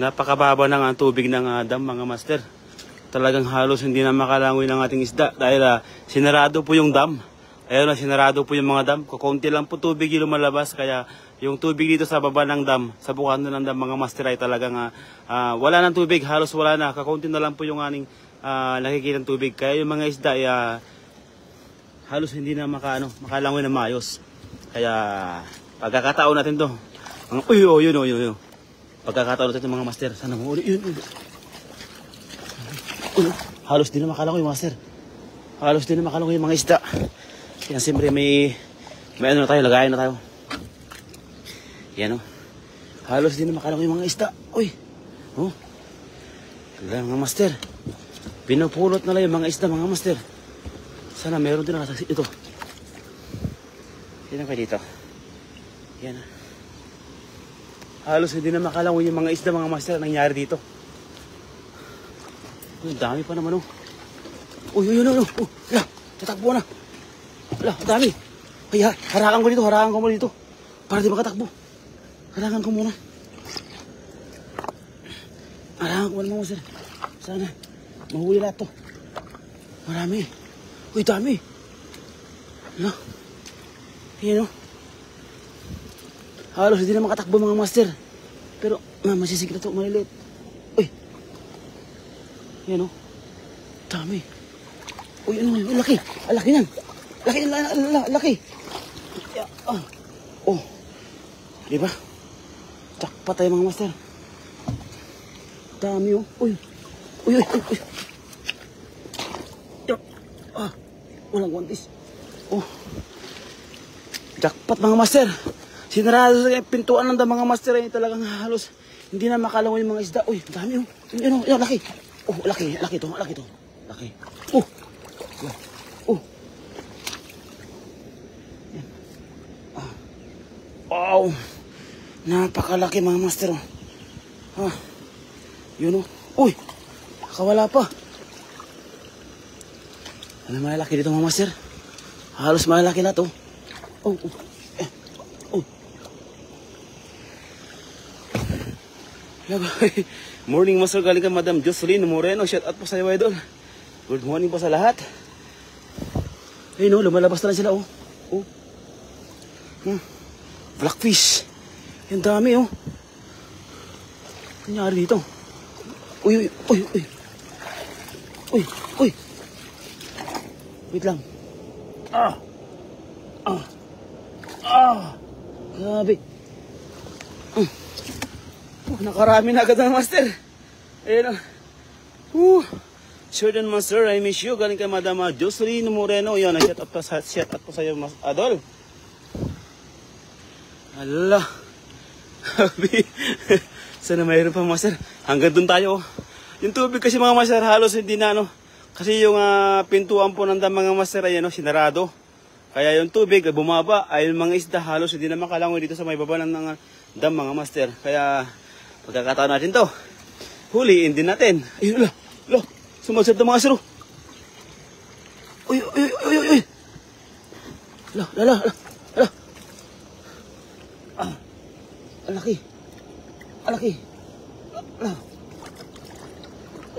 Napakababa ng tubig ng dam, mga master. Talagang halos hindi na makalangoy ng ating isda dahil sinarado po yung dam. Ayun na, sinarado po yung mga dam. Kukunti lang po tubig yung lumalabas, kaya yung tubig dito sa baba ng dam, sa bukano ng dam, mga master, ay talagang wala ng tubig, halos wala na. Kakunti na lang po yung aning nakikita ng tubig. Kaya yung mga isda ay halos hindi na makalangoy na maayos. Kaya pagkakataon natin to. Yun. Pagkakataon natin mga master. Sana mo ulit. Yun. Halos din na makalangoy, master. Halos din na makalangoy yung mga isda. Kaya siyempre may ano na tayo, lagayan na tayo. Yan o. Halos din na makalangoy yung mga isda. Uy. Oh. Wala, mga master. Pinupulot na lang yung mga isda, mga master. Sana meron din na ito. Yan pa dito. Yan. Halos hindi na makalangoy yung mga isda, mga master, nangyari dito. Uy, dami pa naman, oh. Uy. Ala, tatakbo na. Ala, dami. Ay, harakan ko dito. Para di makatakbo. Harakan ko muna. Harakan ko muna, master. Sana, mahuli lahat to. Marami. Uy, dami. Ala. Yan, oh. Halos hindi na makatakbo, mga master. Pero masisigit na ito, maliliit. Uy. Yan, oh. Dami. Uy, laki. Laki yan. Laki. Oh. Diba? Takpa tayo, mga master. Dami, oh. Uy. Walang guantes. Oh. Jackpot, mga master. Sinarado sa pintuan ng mga master ay talagang halos hindi na makalangoy yung mga isda. Uy, dami, oh. Yun, laki. Oh, laki to. Laki. Oh. Yan. Wow. Napakalaki, mga master, oh. Yun, oh. Uy. Nakawala pa. Ano malaki dito, mga master? Halos malaki na to. Oh. Morning, master. Galing ka, Madam Jocelyn Moreno. Shout out po sa iyo, idol. Good morning po sa lahat. Ayun, no, lumalabas na lang sila, oh. Blackfish. Yan dami, oh. Nangyari dito. Uy. Wait lang. Grabe. Nakarami na agad ng master. Ayun, oh. Sure din, master. I miss you. Galing kay Madam Jocelyn Moreno. Yan, shout out po sa iyo, Adol. Allah. Sana mayroon pa, master. Hanggang dun tayo. Yung tubig kasi, mga master, halos hindi na, kasi yung pintuan po ng dam, mga master, ayan, sinarado. Kaya yung tubig bumaba, ay yung mga isda halos hindi na makalangoy dito sa may baba ng dam, mga master. Kaya pagkakataon natin to, huliin din natin. Ayun, sumasab na mga siro. Uy. Ala. Alaki.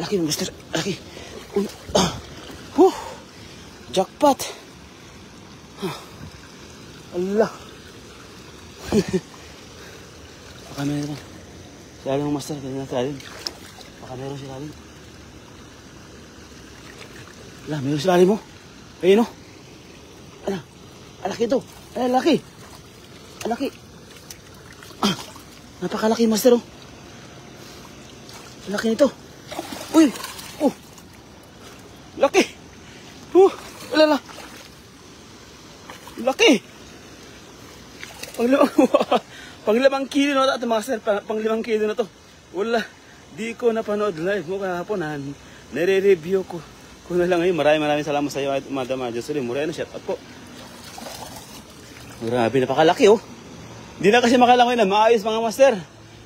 Laki, master. Laki. Uy. Jackpot. Allah. Baka meron. Siya yung master. Baka meron si Lalim. Meron si Lalim mo. Ayun, oh. Alaki ito. Alaki. Napakalaki, master, oh. Laki nito. Uy. Laki. Wala. Laki. Pang 5 kilo na ito, master. Pang 5 kilo na to. Wala. Di ko napanood live mo kahapon. Nare-review ko. Kung na lang ngayon, maraming salamat sa iyo, Madam Jocelyn Moreno. Shout out po. Grabe, napakalaki, oh. Hindi na kasi makalangoy na maayos, mga master.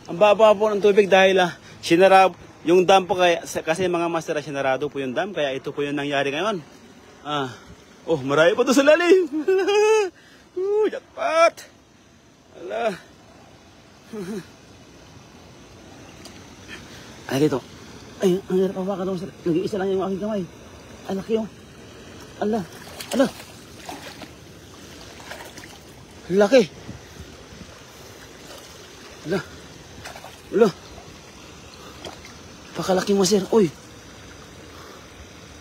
Ang baba po ng tubig dahil sinara yung dam po, kasi mga master, sinarado po yung dam. Kaya ito po yung nangyari ngayon. Marami pa doon sa lalim. Jackpot. Ala. Ay, dito. Ay, ang hirap hawakan ako, master. Nag-iisa lang yung aking kamay. Ang laki oh. Ala. Ala. Laki. Ala. Ala. Pakalaki master. Uy.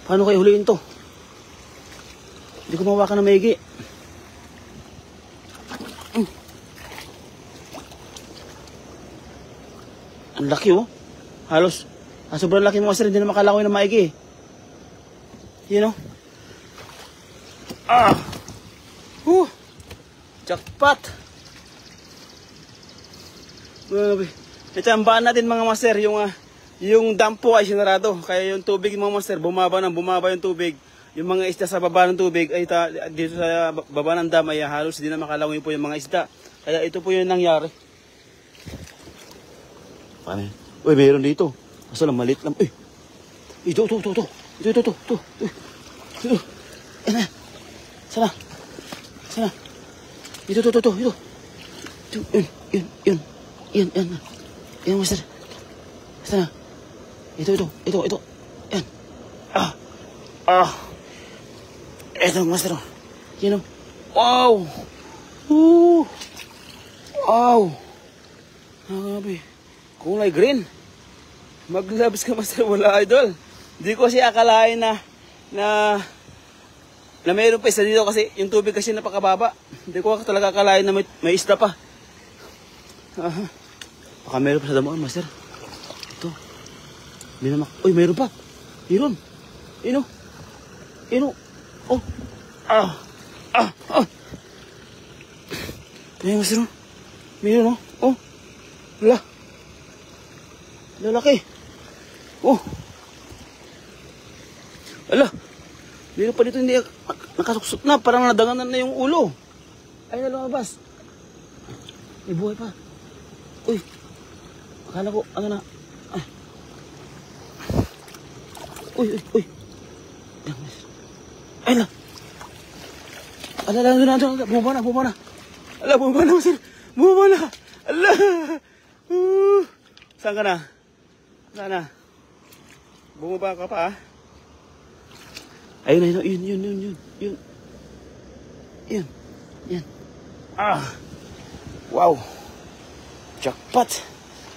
Paano kayo huliin to? Hindi ko mawakan na maigi. Ang laki oh. Halos. Sobrang laki mo master. Hindi na makalakoy na maigi. You know? Jackpot. Ito ang baan natin mga master. Yung dam po ay sinarado. Kaya yung tubig mga master, bumaba yung tubig. Yung mga isda sa baba ng tubig ay dito sa baba ng dam ay halos hindi na makalangoy po yung mga isda. Kaya ito po yung nangyari. Paano? Uy, mayroon dito. Kaso lang malit lang. Uy. Ito. Yan na. Sana. Ito. Yan, master. Sana. Ito. Yan. Ito, master. Yan o. Wow. Wow. Grabe. Kulay green. Maglabs ka, master. Wala, idol. Hindi ko kasi akalain na mayroon pa isa dito kasi yung tubig kasi napakababa. Hindi ko talaga akalain na may isda pa. Baka meron pa sa damuhan, master. Ito. Uy, meron pa. Meron. Ino. Oh. Ayan, master. Meron, oh. Oh. Wala. Lalaki. Oh. Ala. Meron pa dito hindi nakasuksok na. Parang nadanganan na yung ulo. Ay na lumabas. May buhay pa. Uy. Akala ko, ano na. Ay. Uy. Ay na. Ala. Bumaba na. Ala, bumaba na, sir. Bumaba na. Ala. Saan ka na? Sana. Bumaba ka pa, ah. Ayun. Yun. Wow. Jackpot.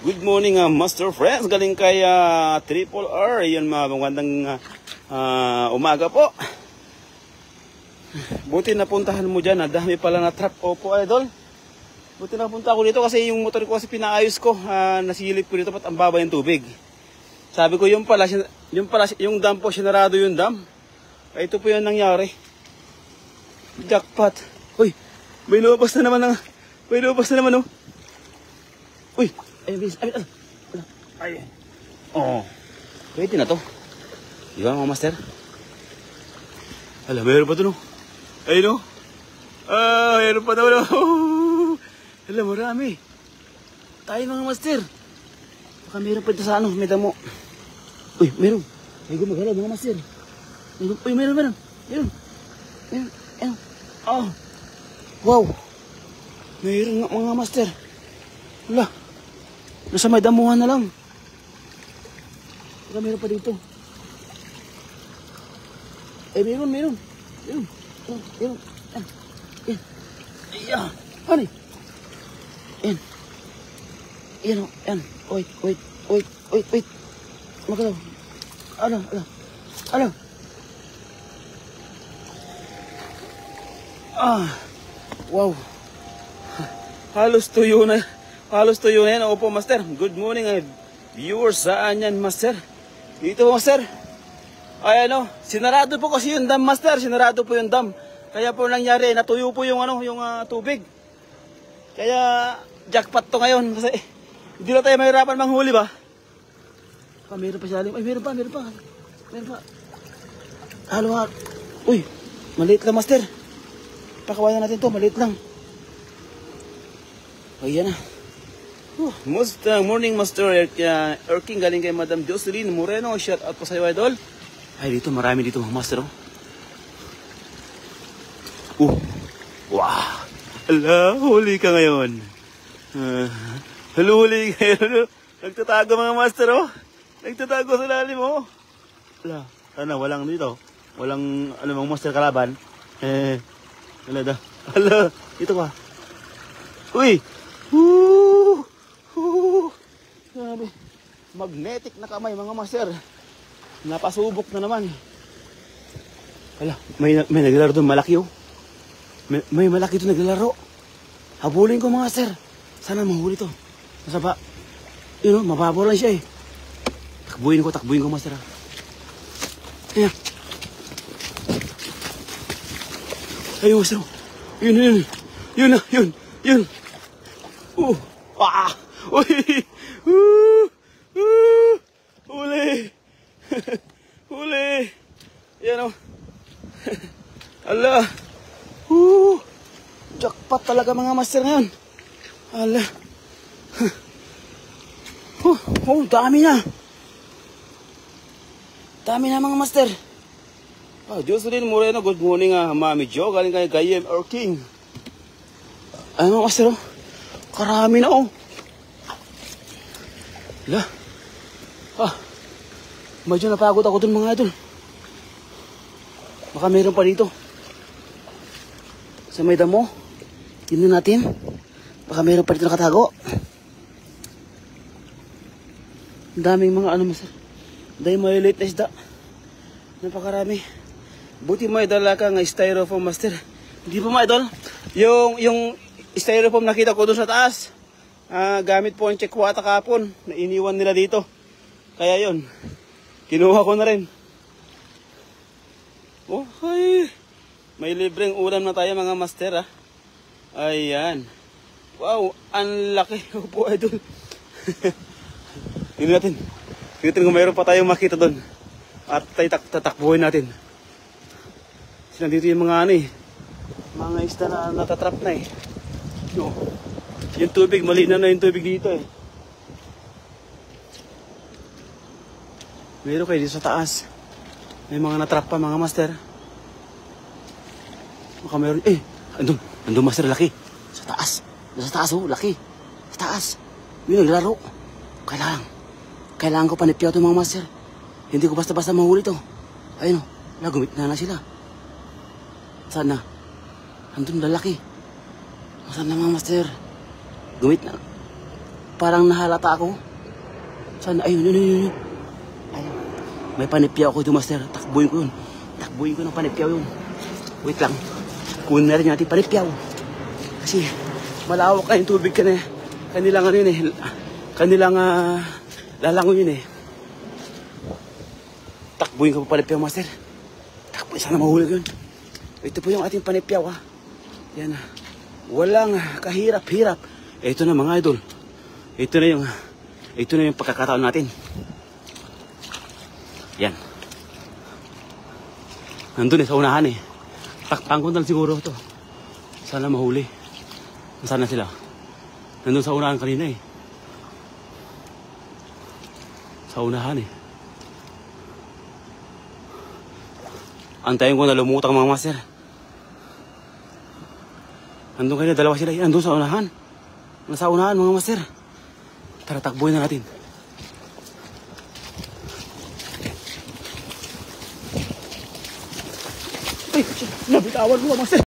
Good morning, master friends. Galing kay Triple R. Yun, magandang umaga po. Buti napuntahan mo dyan. Dami pala na trap. Opo, idol. Buti napunta ako dito kasi yung motor ko kasi pinaayos ko. Nasilip ko dito pat ang baba yung tubig. Sabi ko yung dam po, sinarado yung dam. Ito po yung nangyari. Jackpot. Uy, may lumabas na naman oh. Uy, ay. Oh. Pwede na to. Di ba mga master? Hala, mayroon pa to no. Ayun no. Mayroon pa daw no. Hala, marami. Tayo mga master. Baka mayroon pa ito sa ano, may damo. Uy, mayroon. May gumagalaw mga master. Uy, meron. Oh. Wow. Mayroon nga mga master. Wala. Nasa may damuhan na lang. Baka meron pa dito. Meron. Yan. Ano? Yan. Wait. Magalaw. Ano? Wow. Halos tuyo na yan. Opo, master. Good morning, viewers. Saan yan, master? Dito, master. Ay, sinarado po kasi yung dam, master. Sinarado po yung dam. Kaya po nangyari, natuyo po yung tubig. Kaya jackpot to ngayon kasi hindi na tayo mahirapan manghuli ba? Meron pa siya. Ay, meron pa. Halo. Uy, maliit lang, master. Pakawalan natin to, maliit lang. Ayan na. Morning, Master Erking, galing kay Madam Jocelyn Moreno. Shout out po sa iyo, idol. Ay, dito, marami dito, mga master. Wow. Ala, huli ka ngayon. Huli ka ngayon. Nagtatago, mga master, oh. Nagtatago sa lalim, oh. Wala. Sana walang dito. Walang, ano, mga monster kalaban. Wala da. Hala, ito pa. Uy! Woo! Woo! Grabe. Magnetic na kamay, mga master. Napasubok na naman. Hala, may naglalaro doon, malaki, oh. May malaki doon naglalaro. Habulin ko, mga master. Sana mahuli to. Nasa ba? Yun, oh, mababaw lang siya, eh. Takbuhin ko, master. Ayan. Ayun, master. Yun. Yun. Ah! Uy! Huli! Huli! Yan, oh. Ala! Jackpot talaga, mga master ngayon. Ala! Dami na. Dami na, mga master. Jocelyn Moreno, good morning, Mami Jo. Galing kay Gayem or King. Ay, mga master, oh. Karami na, oh. Ala. Medyo napagod ako dun, mga idol. Baka mayroon pa dito. Sa may damo. Tingnan natin. Baka mayroon pa dito nakatago. Daming mga ano, master. Dahil maliliit na isda. Napakarami. Buti may dala kang styrofoam, master. Hindi pa, mga idol. Yung styrofoam nakita ko doon sa taas. Gamit po ang chekwata kapon na iniwan nila dito. Kaya yon, kinuha ko na rin. Okay. May libreng ulam na tayo, mga master, Ayan. Wow, ang laki. Opo, idol. Tingnan natin kung mayroon pa tayong makita doon. At tatakbuhin natin. Nandito yung mga mga isda na natatrap na, eh. No. Yung tubig, malinaw na yung tubig dito, eh. Meron kayo dito sa taas. May mga natrap pa, mga master. Baka meron, andun, master, laki. Sa taas. Sa taas, oh, laki. Sa taas. Yun, naglaro. Kailangan ko panipyaw ito, mga master. Hindi ko basta-basta mahuli ito. Ayun, nagumit na sila. Saan na? Andun, lalaki. Saan na, mga master? Gumit na. Parang nahalata ako. Saan na? Ayun. Ayun. May panipyaw ako ito, master. Takbuhin ko yun. Takbuhin ko ng panipyaw yun. Wait lang. Kunin na rin natin panipyaw. Kasi malawak na yung tubig ka na. Kanilang ano yun, eh. Kanilang lalangon yun, eh. Takbuhin ko pa panipyaw, master. Takbuhin. Sana mahuli ko yun. Ito po yung ating panipyaw, Yan. Walang kahirap-hirap. Ito na, mga idol. Ito na yung pagkakataon natin. Yan. Nandun, sa unahan, eh. Takpan ko na siguro ito. Sana mahuli. Nasaan na sila? Nandun sa unahan kanina, eh. Sa unahan, eh. Antayin ko na lumutang, mga master. Nandun kayo, dalawa sila. Nandun sa unahan. Nasa unahan, mga master. Tara, takbuhin na natin. Ay, nabitawan mo, master.